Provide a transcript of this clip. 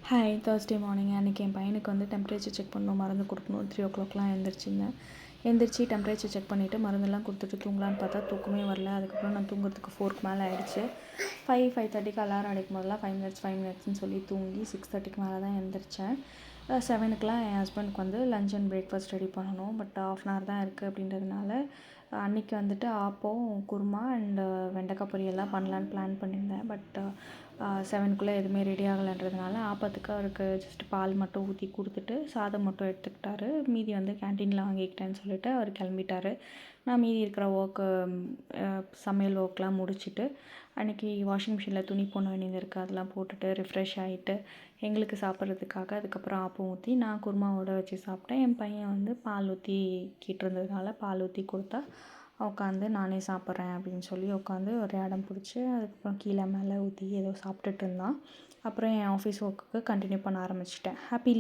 Hi Thursday morning அன்றைக்கி என் பையனுக்கு வந்து டெம்பரேச்சர் செக் பண்ணணும், மருந்து கொடுக்கணும். 3 o'clockலாம் எழுந்திரிச்சு டெம்பரேச்சர் செக் பண்ணிவிட்டு மருந்தெல்லாம் கொடுத்துட்டு தூங்கலான்னு பார்த்தா தூக்கமே வரல. அதுக்கப்புறம் நான் தூங்குறதுக்கு 4க்கு மேலே ஆகிடுச்சு. 5:30க்கு அலாரம் அடிக்கும் போதெல்லாம் 5 மினிட்ஸ்னு சொல்லி தூங்கி 6:30க்கு மேலே தான் எழுந்திரிச்சேன். 7க்குலாம் என் ஹஸ்பண்டுக்கு வந்து லஞ்ச் அண்ட் பிரேக்ஃபாஸ்ட் ரெடி பண்ணணும். பட் 1/2 தான் இருக்குது அப்படின்றதுனால அன்றைக்கி வந்துட்டு ஆப்பம், குருமா அண்டு வெண்டைக்காய் பொரியல்லாம் பண்ணலான்னு பிளான் பண்ணியிருந்தேன். பட் 7க்குள்ளே எதுவுமே ரெடி ஆகலைன்றதுனால ஆப்பத்துக்கு அவருக்கு ஜஸ்ட் பால் மட்டும் ஊற்றி கொடுத்துட்டு சாதம் மட்டும் எடுத்துக்கிட்டாரு. மீதி வந்து கேன்டீனில் வாங்கிக்கிட்டேன்னு சொல்லிவிட்டு அவர் கிளம்பிட்டார். நான் மீதி இருக்கிற ஒர்க்கு சமையல் ஒர்க்லாம் முடிச்சுட்டு அன்றைக்கி வாஷிங் மிஷினில் துணி போட வேண்டியது இருக்குது, அதெல்லாம் போட்டுட்டு ரிஃப்ரெஷ் ஆகிட்டு எங்களுக்கு சாப்பிட்றதுக்காக அதுக்கப்புறம் ஆப்பம் ஊற்றி நான் குருமாவோட வச்சு சாப்பிட்டேன். என் பையன் வந்து பால் ஊற்றி கேட்டிருந்ததுனால பால் ஊற்றி கொடுத்தா உட்காந்து நானே சாப்பிட்றேன் அப்படின்னு சொல்லி உட்காந்து ஒரு இடம் பிடிச்சி அதுக்கப்புறம் கீழே மேலே ஊற்றி ஏதோ சாப்பிட்டுட்டு இருந்தான். அப்புறம் என் ஆஃபீஸ் ஒர்க்குக்கு கண்டினியூ பண்ண ஆரம்பிச்சிட்டேன். ஹாப்பி